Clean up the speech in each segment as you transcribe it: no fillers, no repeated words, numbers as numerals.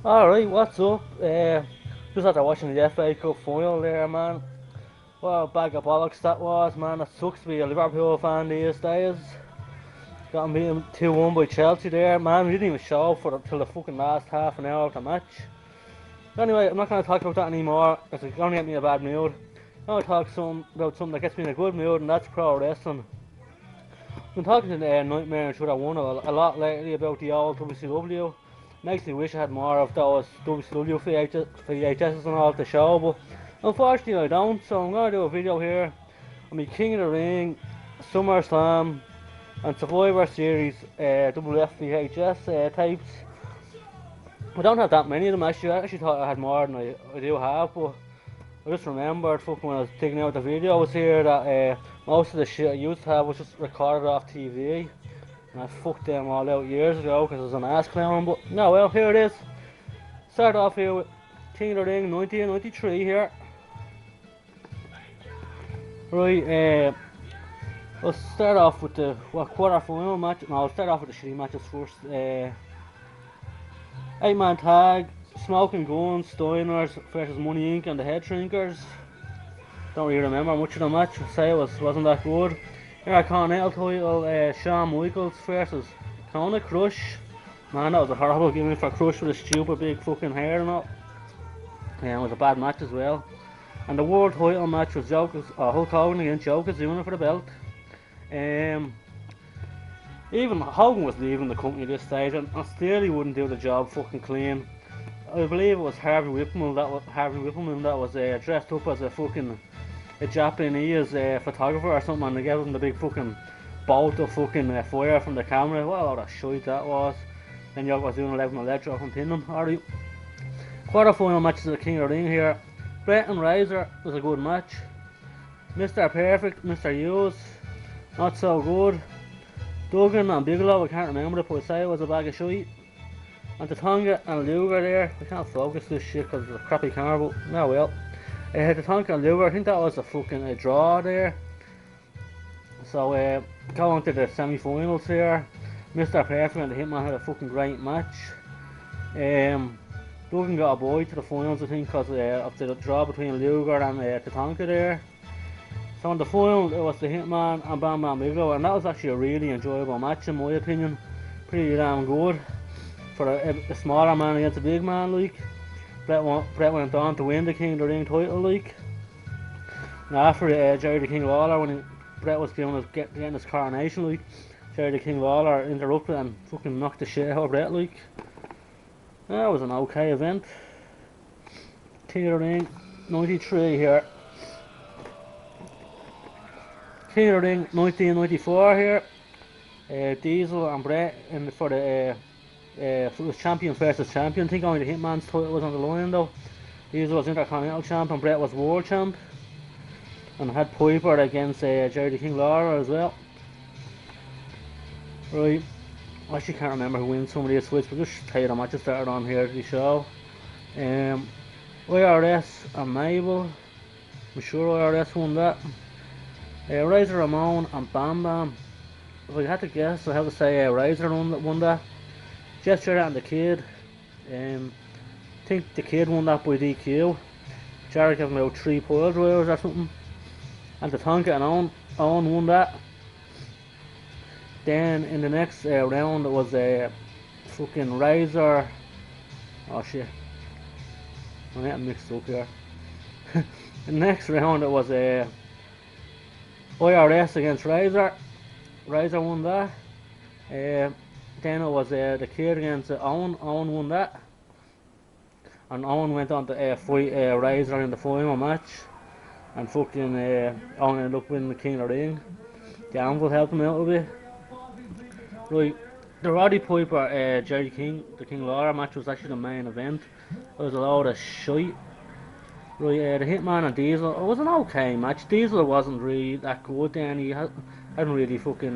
Alright, what's up? Just after watching the FA Cup final there, man. What a bag of bollocks that was, man. It sucks to be a Liverpool fan these days. Got beaten 2-1 by Chelsea there, man. We didn't even show up till the fucking last half an hour of the match. Anyway, I'm not going to talk about that anymore, because it's going to get me in a bad mood. I'm going to talk about something that gets me in a good mood, and that's pro wrestling. I've been talking to Nightmare and Should I Won a lot lately about the old WCW. Makes me wish I had more of those WCW VHSs and all to show, but unfortunately I don't, so I'm going to do a video here on my King of the Ring, Summerslam and Survivor Series WWF VHS tapes. I don't have that many of them actually. I actually thought I had more than I do have, but I just remembered fucking when I was taking out the videos here that most of the shit I used to have was just recorded off TV. And I fucked them all out years ago because I was an ass clown, but no, well, here it is. Start off here with King of the Ring 1993 here. Right, let's start off with the quarter final match. No, I'll start off with the shitty matches first. 8-man tag, Smoking Guns, Steiners versus Money Inc. and the Head Shrinkers. Don't really remember much of the match. I'd say it wasn't that good. Here a Continental title, Shawn Michaels versus Kona Crush. Man, that was a horrible gimmick for Crush with his stupid big fucking hair and all. Yeah, it was a bad match as well. And the world title match was Hulk Hogan against Yokozuna for the belt. Even Hogan was leaving the company at this stage, and still he wouldn't do the job fucking clean. I believe it was Harvey Whippleman that was dressed up as a Japanese photographer or something, and they gave him the big fucking bolt of fucking fire from the camera. What a lot of shit that was. Then Yokozuna left him a leg drop and pinned him. Alright. Quarter final matches of the King of the Ring here. Bret and Razor was a good match. Mr. Perfect, Mr. Hughes, not so good. Duggan and Bigelow, I can't remember it, but I say it was a bag of shit. And Tatanka and Luger there, I can't focus this shit because it's a crappy camera, but no well. Tatanka and Luger, I think that was a draw there. So going to the semi-finals here. Mr. Perfect and the Hitman had a fucking great match. Duggan got a bye to the finals, I think, because of the draw between Luger and Tatanka there. So in the final, it was the Hitman and Bam Bam Bigelow, and that was actually a really enjoyable match in my opinion. Pretty damn good for a smaller man against a big man, like. Bret went on to win the King of the Ring title, like. And after Jerry the King Lawler, when Bret was getting his coronation, like, Jerry the King Lawler interrupted and fucking knocked the shit out of Bret, like. That was an okay event. King of the Ring 93 here. King of the Ring 1994 here. Diesel and Bret for the it was champion versus champion. I think only the Hitman's title was on the line though. Diesel was Intercontinental champ and Bret was world champ. And had Piper against Jerry the King Lawler as well. Right. I actually can't remember who wins some of these fights, but just tell you the matches started on here to the show. IRS and Mabel. I'm sure IRS won that. Razor Ramon and Bam Bam. If I had to guess, I have to say Razor won that. Gesture and the Kid. I think the Kid won that by DQ. Jarrett gave him about 3 pile drivers or something. And the Tonka and Owen won that. Then in the next round it was fucking Razor. Oh shit. I'm getting mixed up here. The next round it was IRS against Razor. Razor won that. Then it was the Kid against Owen. Owen won that. And Owen went on to fight Razor in the final match. And fucking Owen ended up winning the King of the Ring. The Anvil helped him out a bit. Right, the Roddy Piper Jerry the King Lawler match was actually the main event. It was a load of shite. Right, the Hitman and Diesel, it was an okay match. Diesel wasn't really that good then. He hadn't really fucking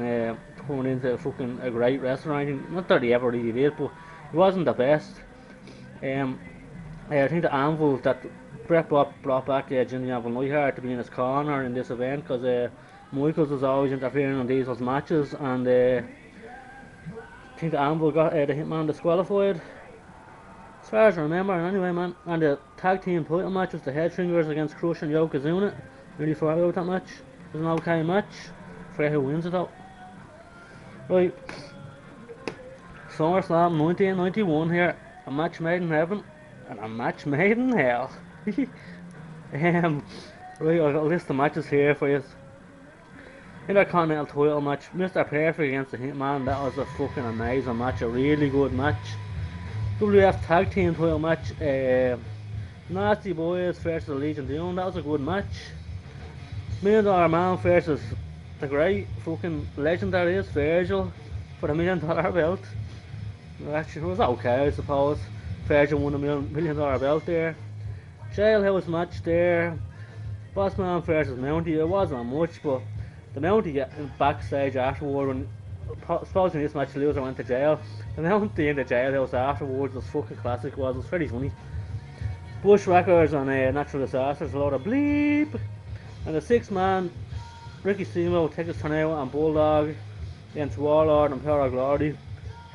turned into fucking a great wrestler or anything. Not that he ever really did, but he wasn't the best. I think the Anvil that Bret brought back Jimmy Anvil Neidhart to be in his corner in this event because Michaels was always interfering in Diesel's matches, and I think the Anvil got the Hitman disqualified. As far as I remember, anyway, man, and the tag team title match was the Headshringers against Crush and Yokozuna. Really forgot about that match. It was an okay match. Forget who wins it though. Right, SummerSlam 1991 here. A match made in heaven and a match made in hell. Right, I've got a list of matches here for you. Intercontinental title match, Mr. Perfect against the Hitman. That was a fucking amazing match, a really good match. WWF Tag Team title match, Nasty Boys versus the Legion Doom. That was a good match. $1 Million Man versus the great fucking legend that is Virgil for the $1 million belt. Actually, it was okay, I suppose. Virgil won the $1 million belt there. Jailhouse match there. Bossman versus Mountie. It wasn't much, but the Mountie backstage afterward, when supposing this match the loser went to jail, the Mountie in the jailhouse afterwards was fucking classic. It was very funny. Bushwhackers and Natural Disasters, a lot of bleep. And the 6-man Ricky Steamboat, Texas Tornado and Bulldog against Warlord and Power of Glory.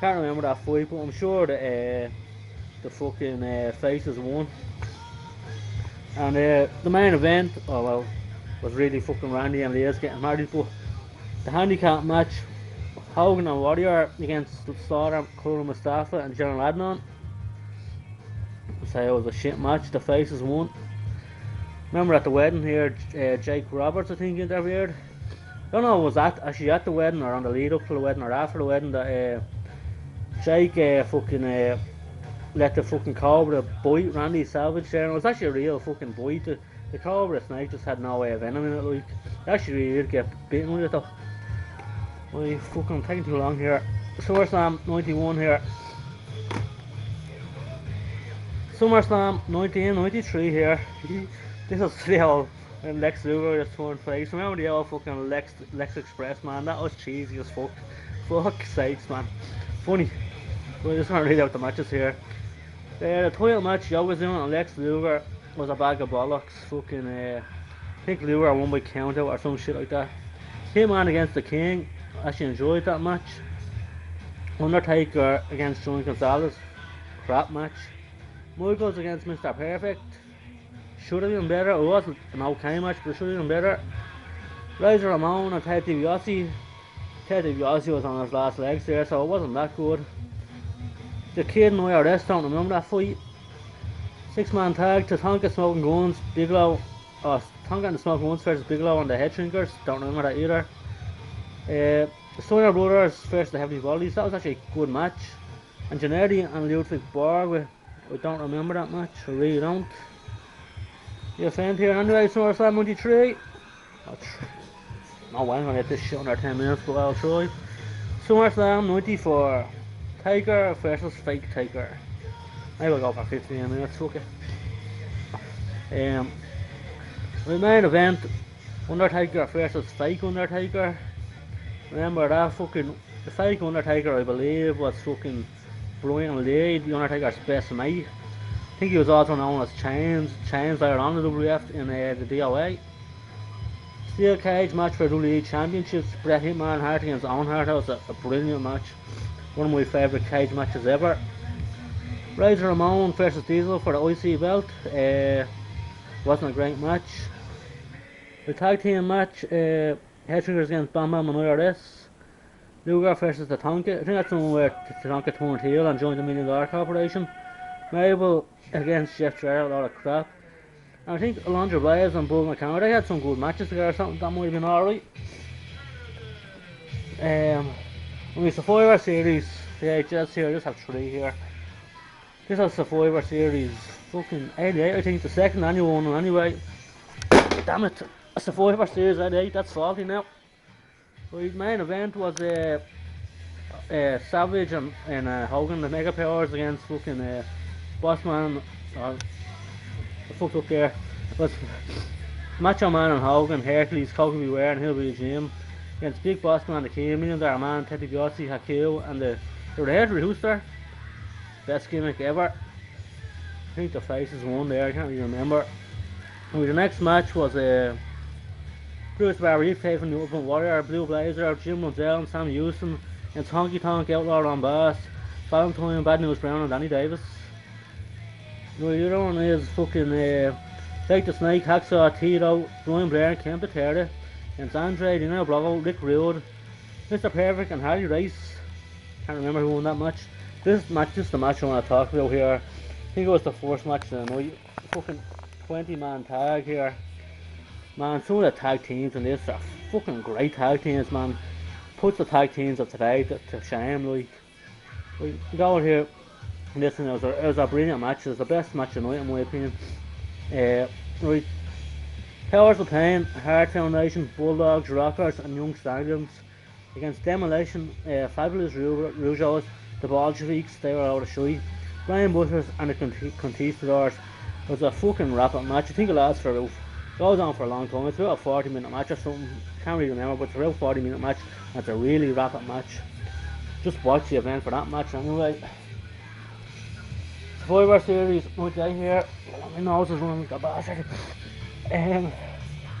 Can't remember that fight, but I'm sure that the fucking faces won. And the main event, oh well, was really fucking Randy and Liz getting married. But the handicap match, Hogan and Warrior against Slaughter, Kuro Mustafa and General Adnan. So it was a shit match. The faces won. Remember at the wedding here, Jake Roberts I think interviewed. I don't know, was that actually at the wedding or on the lead up to the wedding or after the wedding that Jake fucking let the fucking Cobra bite Randy Savage there. And it was actually a real fucking bite. The Cobra snake just had no venom in it. Like, it actually really did get bitten with it though. Well, fucking taking too long here. SummerSlam 91 here. SummerSlam 1993 here. This was the old Lex Luger just turned face. Remember the old fucking Lex Express, man? That was cheesy as fuck. Fuck's sakes, man. Funny. But I just want to read out the matches here. The title match, Yokozuna and Lex Luger, was a bag of bollocks. Fucking, I think Luger won by countout or some shit like that. Hitman against the King. I actually enjoyed that match. Undertaker against Johnny Gonzalez. Crap match. Michaels against Mr. Perfect. Should have been better. It was an okay match, but it should have been better. Razor Ramon and Ted DiBiase. Ted DiBiase was on his last legs there, so it wasn't that good. The Kid and IRS, don't remember that fight. 6-man tag, Tatanka Smoking Guns, Bigelow. Tatanka and the Smoking Guns versus Bigelow and the Headshrinkers. Don't remember that either. The Steiner Brothers versus the Heavy Bodies. That was actually a good match. And Gennady and Ludwig Borg. I don't remember that match. I really don't. You found here anyway, SummerSlam 93. No way I'm gonna get this shit under 10 minutes, but I'll try. SummerSlam 94. Taker versus Fake Taker. Maybe I'll go for 15 minutes, fuck it. The main event, Undertaker versus Fake Undertaker. Remember that fucking, the Fake Undertaker I believe was fucking Brian Lee, the Undertaker's best mate. I think he was also known as Chains later on in the WWF in the DOA. Steel cage match for WWE Championships. Bret Hitman Hart against Owen Hart. That was a brilliant match. One of my favourite cage matches ever. Razor Ramon versus Diesel for the IC belt. Wasn't a great match. The tag team match. Headshrinkers against Bam Bam and IRS. Luger versus Tatanka. I think that's the one where Tatanka turned heel and joined the $1 Million Corporation. Mabel against Jeff Jarrett, a lot of crap. And I think Alondra Blaze and Bull McConnell, they had some good matches together or something, that might have been alright. It's the Survivor Series VHS here, I just have 3 here. This is Survivor Series fucking 88, I think, the second annual one anyway. Damn it, a Survivor Series 88, that's faulty now. The main event was Savage and Hogan, the Mega Powers against fucking Bossman, I fucked up there. It was Macho Man and Hogan, Hercules, Coco Beware and Hillbilly Jim against Big Bossman, the King, $1 Million Man, Teddy DiBiase, Haku, and the Red Rooster. Best gimmick ever. I think the faces won there, I can't really remember. And the next match was Bruce Barry, Faven, the Ultimate Warrior, Blue Blazer, Jim Mundell and Sam Houston against Honky Tonk, Outlaw Ron Bass, Valentine, Bad News Brown and Danny Davis. Right, the other one is fucking Jake the Snake, Hacksaw, Tito, Brian Blair, Kemp Terra, against Andre, Dino Bravo, Rick Rude, Mr. Perfect, and Harry Rice. Can't remember who won that match. This match, just the match I want to talk about here. I think it was the first match of the night. Fucking 20-man tag here. Man, some of the tag teams in this are fucking great tag teams, man. Puts the tag teams of today to shame, like. We go here. Listen, it was a brilliant match. It was the best match of the night, in my opinion. Right. Powers of Pain, Heart Foundation, Bulldogs, Rockers, and Young Stallions against Demolition, Fabulous Rougeos, the Bolsheviks. They were out of shy. Brian Butters and the Conquistadors. It was a fucking rapid match. I think it lasts for about, goes on for a long time. It's about a 40-minute match or something. Can't really remember, but it's about a 40-minute match. And it's a really rapid match. Just watch the event for that match anyway. Survivor Series, right here. My nose is running like a bastard.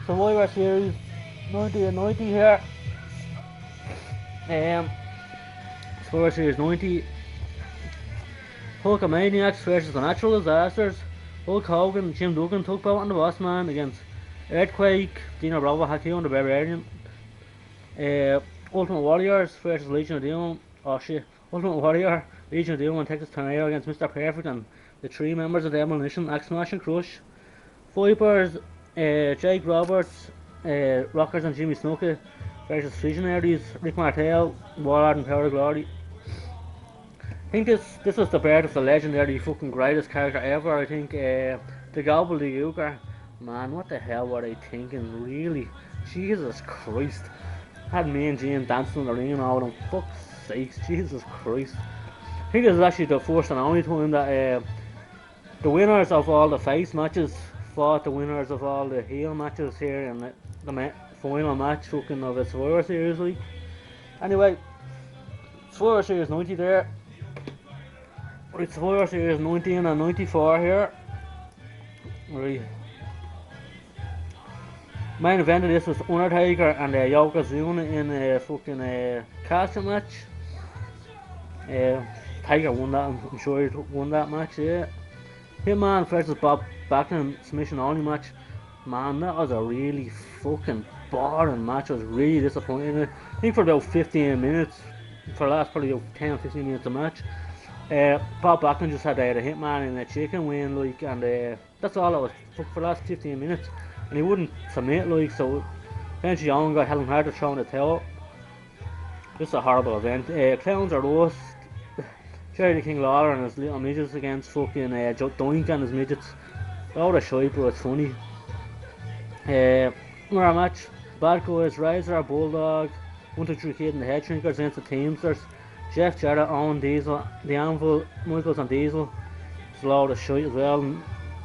Survivor Series 90 and 90 here. Survivor Series 90. Hulkamaniacs versus the Natural Disasters. Hulk Hogan and Jim Duggan took out on the Boss Man against Earthquake, Dino Bravo, Hakim, the Barbarian. Ultimate Warriors versus Legion of Doom. Oh shit. Ultimate Warrior, Legion of Doom, and Texas Tornado against Mr. Perfect and the three members of Demolition, Axe Smash and Crush. Vipers, Jake Roberts, Rockers and Jimmy Snuka versus Visionaries, Rick Martel, Warlord and Power of Glory. I think this was the birth of the legendary fucking greatest character ever. I think the Gobbledygooker. Man, what the hell were they thinking, really? Jesus Christ. Had me and Jim dancing in the ring and all them. Fuck's sakes, Jesus Christ. I think this is actually the first and only time that the winners of all the face matches fought the winners of all the heel matches here in the final match fucking of the Survivor Series league. Anyway, Survivor Series 90 there. Right, Survivor Series 19 and 94 here. Right. Main event of this was Undertaker and Yokozuna in a fucking casket match. Tiger won that, I'm sure he won that match, yeah. Hitman versus Bob Backlund submission only match. Man, that was a really fucking boring match. I was really disappointed. I think for about 15 minutes, for the last probably about 10-15 minutes of match, Bob Backlund just had the Hitman in a chicken win, like, and that's all it was for the last 15 minutes. And he wouldn't submit, like, so eventually Owen got Helen Hart to throw in the towel. Just a horrible event. Clowns are roast. Jerry the King Lawler and his little midgets against fucking Doink and his midgets. All the shite, but it's funny. Another match. Bad Guys, Razor, Bulldog, 1 2 3 Kid and the Head Shrinkers against the Teamsters. Jeff Jarrett, Owen Diesel, The Anvil, Michaels and Diesel. It's a load of shite as well.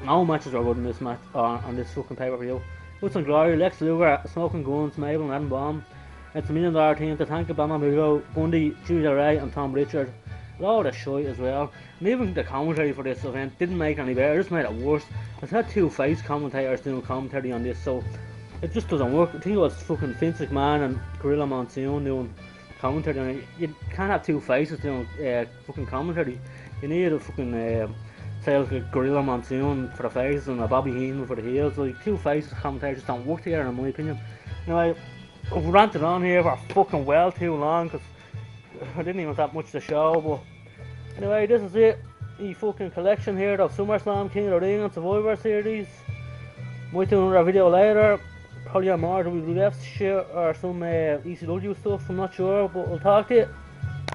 No matches are good in this match, on this fucking pay-per-view. What's on Glory, Lex Luger, Smoking Guns, Mabel and Adam Bomb. It's a $1 million team, the Tank of Bama Bundy, Judy Ray and Tom Richard. A lot of shite as well. And even the commentary for this event didn't make it any better, it just made it worse. I've had 2 face commentators doing commentary on this, so it just doesn't work. I think it was fucking Vince McMahon and Gorilla Monsoon doing commentary, and you can't have 2 faces doing fucking commentary. You need a fucking say like a Gorilla Monsoon for the faces and a Bobby Heenan for the heels. Like 2 faces commentators just don't work together in my opinion. Anyway, I've ranted on here for fucking well too long because I didn't even have much to show, but anyway, this is it. The fucking collection here of SummerSlam, King of the Ring and Survivor Series. Might do another video later, probably on more WWF shit or some ECW stuff, I'm not sure, but I'll talk to you.